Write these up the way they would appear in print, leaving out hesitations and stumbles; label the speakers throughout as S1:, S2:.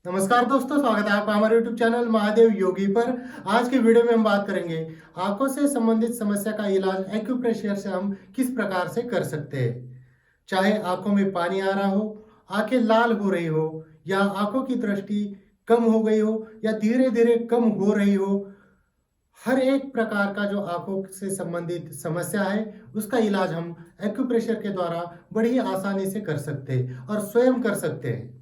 S1: नमस्कार दोस्तों, स्वागत है आपका हमारे YouTube चैनल महादेव योगी पर। आज की वीडियो में हम बात करेंगे आंखों से संबंधित समस्या का इलाज एक्यूप्रेशर से हम किस प्रकार से कर सकते हैं। चाहे आंखों में पानी आ रहा हो, आंखें लाल हो रही हो, या आंखों की दृष्टि कम हो गई हो या धीरे धीरे कम हो रही हो, हर एक प्रकार का जो आंखों से संबंधित समस्या है उसका इलाज हम एक्यूप्रेशर के द्वारा बड़ी आसानी से कर सकते हैं और स्वयं कर सकते हैं।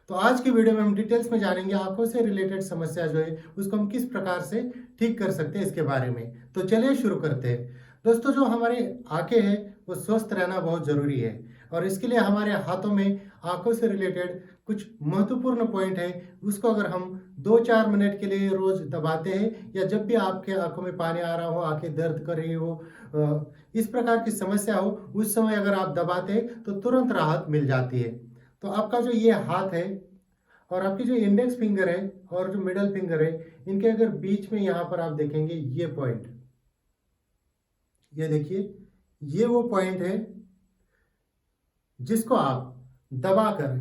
S1: तो आज की वीडियो में हम डिटेल्स में जानेंगे आंखों से रिलेटेड समस्या जो है उसको हम किस प्रकार से ठीक कर सकते हैं इसके बारे में। तो चलिए शुरू करते हैं। दोस्तों, जो हमारी आंखें हैं वो स्वस्थ रहना बहुत ज़रूरी है और इसके लिए हमारे हाथों में आंखों से रिलेटेड कुछ महत्वपूर्ण पॉइंट है, उसको अगर हम 2-4 मिनट के लिए रोज दबाते हैं या जब भी आपके आंखों में पानी आ रहा हो, आंखें दर्द कर रही हो, इस प्रकार की समस्या हो, उस समय अगर आप दबाते हैं तो तुरंत राहत मिल जाती है। तो आपका जो ये हाथ है और आपकी जो इंडेक्स फिंगर है और जो मिडल फिंगर है, इनके अगर बीच में यहाँ पर आप देखेंगे ये पॉइंट, ये देखिए, ये वो पॉइंट है जिसको आप दबाकर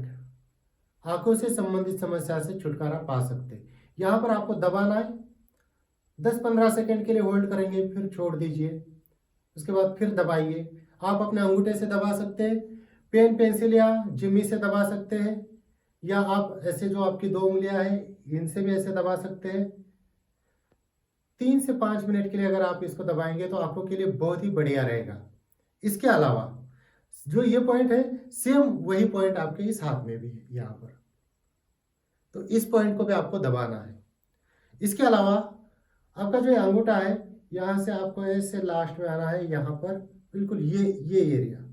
S1: आंखों से संबंधित समस्या से छुटकारा पा सकते हैं। यहाँ पर आपको दबाना है, 10-15 सेकंड के लिए होल्ड करेंगे, फिर छोड़ दीजिए, उसके बाद फिर दबाइए। आप अपने अंगूठे से दबा सकते हैं, पेन पेंसिल या जिम्मी से दबा सकते हैं, या आप ऐसे जो आपकी 2 उंगलियां हैं इनसे भी ऐसे दबा सकते हैं। 3 से 5 मिनट के लिए अगर आप इसको दबाएंगे तो आंखों के लिए बहुत ही बढ़िया रहेगा। इसके अलावा जो ये पॉइंट है, सेम वही पॉइंट आपके इस हाथ में भी है यहाँ पर, तो इस पॉइंट को भी आपको दबाना है। इसके अलावा आपका जो अंगूठा है, यहाँ से आपको ऐसे लास्ट में आना है, यहाँ पर बिल्कुल ये एरिया,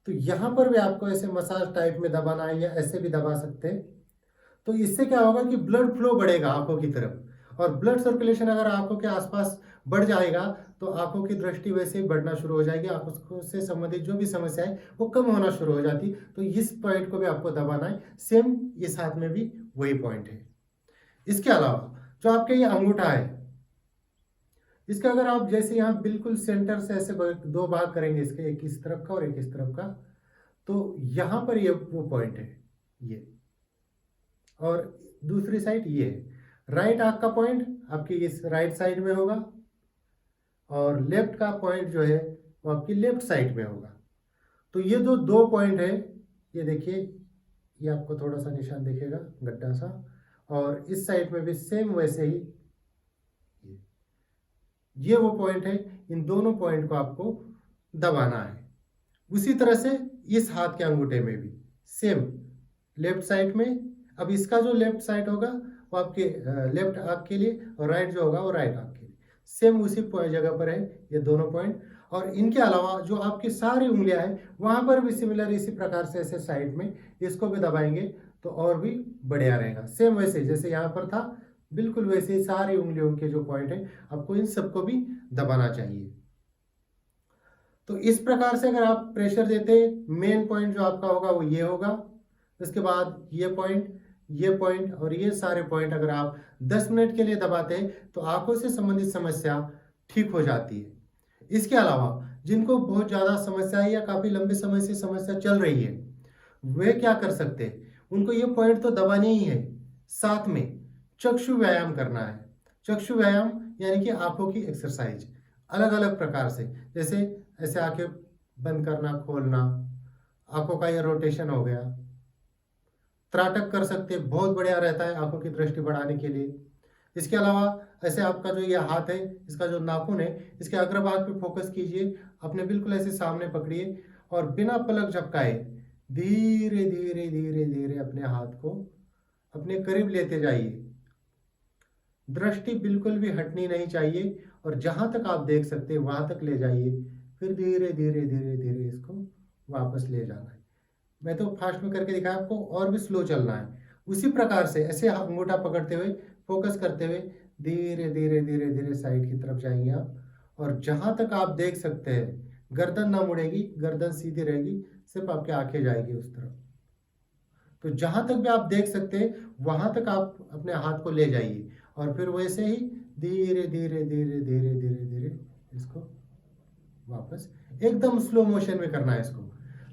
S1: तो यहाँ पर भी आपको ऐसे मसाज टाइप में दबाना है या ऐसे भी दबा सकते हैं। तो इससे क्या होगा कि ब्लड फ्लो बढ़ेगा आंखों की तरफ, और ब्लड सर्कुलेशन अगर आंखों के आसपास बढ़ जाएगा तो आंखों की दृष्टि वैसे ही बढ़ना शुरू हो जाएगी, आंखों से संबंधित जो भी समस्या है वो कम होना शुरू हो जाती। तो इस पॉइंट को भी आपको दबाना है, सेम इस हाथ में भी वही पॉइंट है। इसके अलावा जो आपके ये अंगूठा है, इसका अगर आप जैसे यहाँ बिल्कुल सेंटर से ऐसे 2 भाग करेंगे इसके, एक इस तरफ का और एक इस तरफ का, तो यहाँ पर ये वो पॉइंट है ये, और दूसरी साइड ये है। राइट आंख का पॉइंट आपकी इस राइट साइड में होगा और लेफ्ट का पॉइंट जो है वो आपकी लेफ्ट साइड में होगा। तो ये जो 2 पॉइंट है, ये देखिए, ये आपको थोड़ा सा निशान दिखेगा गड्ढा सा, और इस साइड में भी सेम वैसे ही ये वो पॉइंट है। इन दोनों पॉइंट को आपको दबाना है। उसी तरह से इस हाथ के अंगूठे में भी सेम लेफ्ट साइड में। अब इसका जो लेफ्ट साइड होगा वो आपके लेफ्ट आंख के लिए, और राइट जो होगा वो राइट आंख के लिए। सेम उसी जगह पर है ये दोनों पॉइंट। और इनके अलावा जो आपकी सारी उंगलियां हैं वहां पर भी सिमिलर इसी प्रकार से ऐसे साइड में इसको भी दबाएंगे तो और भी बढ़िया रहेगा। सेम वैसे जैसे यहाँ पर था, बिल्कुल वैसे ही सारी उंगलियों के जो पॉइंट है आपको इन सबको भी दबाना चाहिए। तो इस प्रकार से अगर आप प्रेशर देते, मेन पॉइंट जो आपका होगा वो ये होगा, उसके बाद ये पॉइंट और ये सारे पॉइंट अगर आप 10 मिनट के लिए दबाते हैं तो आंखों से संबंधित समस्या ठीक हो जाती है। इसके अलावा जिनको बहुत ज़्यादा समस्या है या काफ़ी लंबे समय से समस्या चल रही है, वे क्या कर सकते हैं, उनको ये पॉइंट तो दबाने ही है, साथ में चक्षु व्यायाम करना है। चक्षु व्यायाम यानी कि आंखों की एक्सरसाइज अलग अलग प्रकार से, जैसे ऐसे आंखें बंद करना खोलना, आंखों का ये रोटेशन हो गया, त्राटक कर सकते हैं, बहुत बढ़िया रहता है आंखों की दृष्टि बढ़ाने के लिए। इसके अलावा ऐसे आपका जो ये हाथ है, इसका जो नाखून है, इसके अग्रभाग पे फोकस कीजिए, अपने बिल्कुल ऐसे सामने पकड़िए और बिना पलक झपकाए धीरे धीरे धीरे धीरे अपने हाथ को अपने करीब लेते जाइए। दृष्टि बिल्कुल भी हटनी नहीं चाहिए और जहां तक आप देख सकते हैं वहां तक ले जाइए, फिर धीरे धीरे धीरे धीरे इसको वापस ले जाना है। मैं तो फास्ट में करके दिखाया आपको, और भी स्लो चलना है। उसी प्रकार से ऐसे अंगूठा पकड़ते हुए फोकस करते हुए धीरे धीरे धीरे धीरे साइड की तरफ जाएंगे आप, और जहां तक आप देख सकते हैं गर्दन ना मुड़ेगी, गर्दन सीधी रहेगी, सिर्फ आपकी आंखें जाएगी उस तरफ। तो जहां तक भी आप देख सकते हैं वहां तक आप अपने हाथ को ले जाइए और फिर वैसे ही धीरे धीरे धीरे धीरे धीरे धीरे इसको वापस एकदम स्लो मोशन में करना है इसको।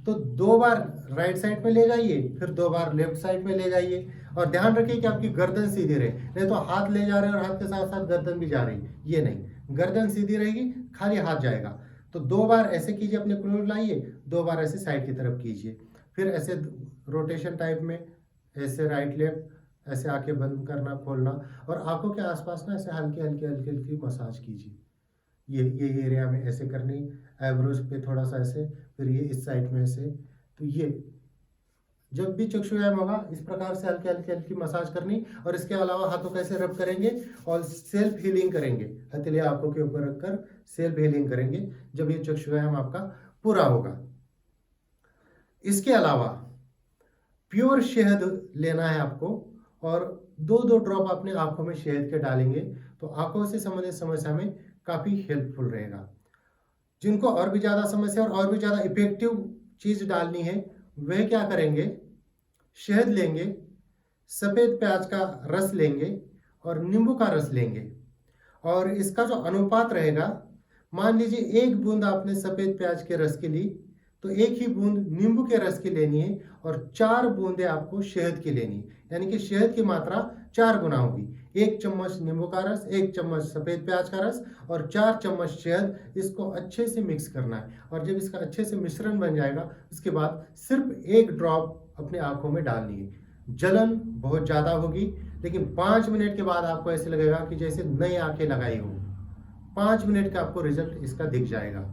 S1: तो 2 बार राइट साइड में ले जाइए, फिर 2 बार लेफ्ट साइड में ले जाइए। और ध्यान रखिए कि आपकी गर्दन सीधी रहे, नहीं तो हाथ ले जा रहे हैं और हाथ के साथ साथ गर्दन भी जा रही, ये नहीं, गर्दन सीधी रहेगी, खाली हाथ जाएगा। तो 2 बार ऐसे कीजिए, अपने क्लोज लाइए, 2 बार ऐसे साइड की तरफ कीजिए, फिर ऐसे रोटेशन टाइप में, ऐसे राइट लेफ्ट, ऐसे आंखें बंद करना खोलना, और आंखों के आसपास ना ऐसे हल्की हल्की हल्की हल्की मसाज कीजिए। ये एरिया में ऐसे करनी, आईब्रोज पे थोड़ा सा ऐसे, फिर ये इस साइड में ऐसे। तो ये जब भी चक्षु व्यायाम होगा इस प्रकार से हल्की हल्की हल्की मसाज करनी, और इसके अलावा हाथों कैसे रब करेंगे और सेल्फ हीलिंग करेंगे, हथेली आंखों के ऊपर रखकर सेल्फ हीलिंग करेंगे जब ये चक्षु व्यायाम आपका पूरा होगा। इसके अलावा प्योर शहद लेना है आपको, और 2-2 ड्रॉप अपने आंखों में शहद के डालेंगे, तो आंखों से संबंधित समस्या में काफ़ी हेल्पफुल रहेगा। जिनको और भी ज़्यादा समस्या और भी ज़्यादा इफेक्टिव चीज़ डालनी है, वह क्या करेंगे, शहद लेंगे, सफ़ेद प्याज का रस लेंगे और नींबू का रस लेंगे, और इसका जो अनुपात रहेगा, मान लीजिए 1 बूंद आपने सफ़ेद प्याज के रस की ली, तो 1 ही बूंद नींबू के रस की लेनी है, और 4 बूंदें आपको शहद की लेनी है, यानी कि शहद की मात्रा 4 गुना होगी। 1 चम्मच नींबू का रस, 1 चम्मच सफ़ेद प्याज का रस और 4 चम्मच शहद, इसको अच्छे से मिक्स करना है। और जब इसका अच्छे से मिश्रण बन जाएगा, उसके बाद सिर्फ 1 ड्रॉप अपने आंखों में डालनी है। जलन बहुत ज़्यादा होगी, लेकिन 5 मिनट के बाद आपको ऐसे लगेगा कि जैसे नई आंखें लगाई हो। 5 मिनट का आपको रिजल्ट इसका दिख जाएगा।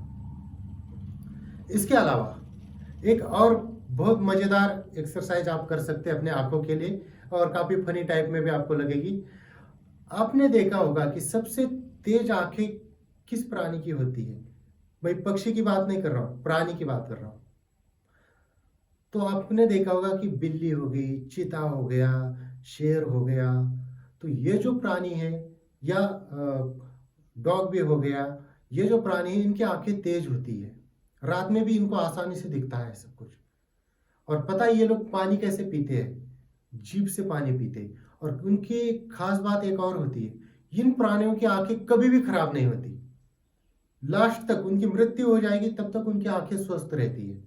S1: इसके अलावा एक और बहुत मज़ेदार एक्सरसाइज आप कर सकते हैं अपने आंखों के लिए, और काफ़ी फनी टाइप में भी आपको लगेगी। आपने देखा होगा कि सबसे तेज आंखें किस प्राणी की होती है? भाई पक्षी की बात नहीं कर रहा हूँ, प्राणी की बात कर रहा हूँ। तो आपने देखा होगा कि बिल्ली हो गई, चीता हो गया, शेर हो गया, तो ये जो प्राणी है, या डॉग भी हो गया, ये जो प्राणी है इनकी आंखें तेज होती है, रात में भी इनको आसानी से दिखता है सब कुछ। और पता है ये लोग पानी कैसे पीते हैं? जीभ से पानी पीते हैं। और उनकी खास बात एक और होती है, इन प्राणियों की आंखें कभी भी खराब नहीं होती, लास्ट तक उनकी मृत्यु हो जाएगी तब तक उनकी आंखें स्वस्थ रहती है।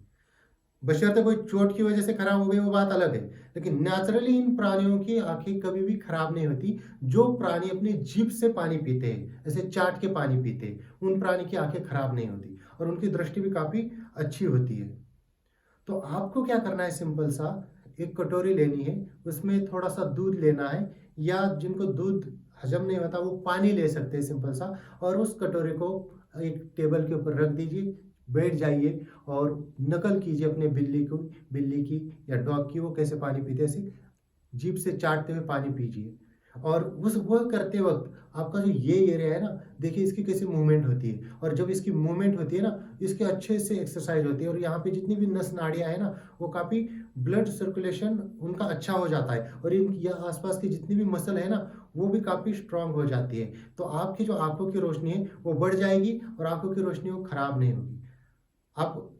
S1: बशर्ते कोई चोट की वजह से खराब हो गई वो बात अलग है, लेकिन नेचुरली इन प्राणियों की आंखें कभी भी खराब नहीं होती। जो प्राणी अपनी जीभ से पानी पीते हैं, ऐसे चाट के पानी पीते हैं, उन प्राणी की आंखें खराब नहीं होती और उनकी दृष्टि भी काफ़ी अच्छी होती है। तो आपको क्या करना है, सिंपल सा, एक कटोरी लेनी है, उसमें थोड़ा सा दूध लेना है, या जिनको दूध हजम नहीं होता वो पानी ले सकते हैं सिंपल सा, और उस कटोरी को एक टेबल के ऊपर रख दीजिए, बैठ जाइए और नकल कीजिए अपने बिल्ली की या डॉग की, वो कैसे पानी पीते हैं, ऐसे जीभ से चाटते हुए पानी पीजिए। और उस वह करते वक्त आपका जो ये एरिया है ना, देखिए इसकी कैसी मूवमेंट होती है, और जब इसकी मूवमेंट होती है ना, इसके अच्छे से एक्सरसाइज होती है, और यहाँ पे जितनी भी नस नाड़ियाँ है ना, वो काफ़ी ब्लड सर्कुलेशन उनका अच्छा हो जाता है, और इन यह आसपास की जितनी भी मसल है ना, वो भी काफ़ी स्ट्रांग हो जाती है। तो आपकी जो आंखों की रोशनी है वो बढ़ जाएगी, और आंखों की रोशनी वो खराब नहीं होगी। आप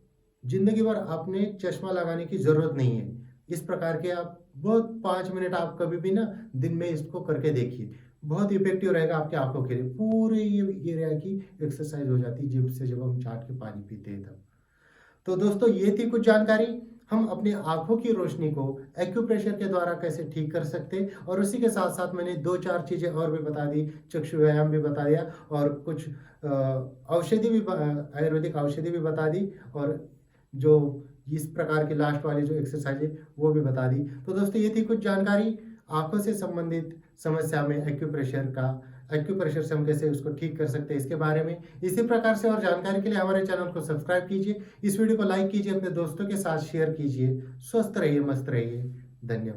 S1: जिंदगी भर आपने चश्मा लगाने की ज़रूरत नहीं है। इस प्रकार के आप बहुत 5 मिनट आप कभी भी ना दिन में इसको करके देखिए, बहुत इफेक्टिव रहेगा आपकी आंखों के लिए। पूरे ये एरिया की एक्सरसाइज हो जाती है जीभ से जब हम चाट के पानी पीते हैं तब। तो दोस्तों ये थी कुछ जानकारी, हम अपनी आंखों की रोशनी को एक्यूप्रेशर के द्वारा कैसे ठीक कर सकते हैं, और उसी के साथ साथ मैंने 2-4 चीज़ें और भी बता दी, चक्षु व्यायाम भी बता दिया, और कुछ औषधि भी, आयुर्वेदिक औषधि भी बता दी, और जो इस प्रकार की लास्ट वाली जो एक्सरसाइज है वो भी बता दी। तो दोस्तों ये थी कुछ जानकारी आंखों से संबंधित समस्या में एक्यूप्रेशर से हम कैसे उसको ठीक कर सकते हैं इसके बारे में। इसी प्रकार से और जानकारी के लिए हमारे चैनल को सब्सक्राइब कीजिए, इस वीडियो को लाइक कीजिए, अपने दोस्तों के साथ शेयर कीजिए। स्वस्थ रहिए, मस्त रहिए, धन्यवाद।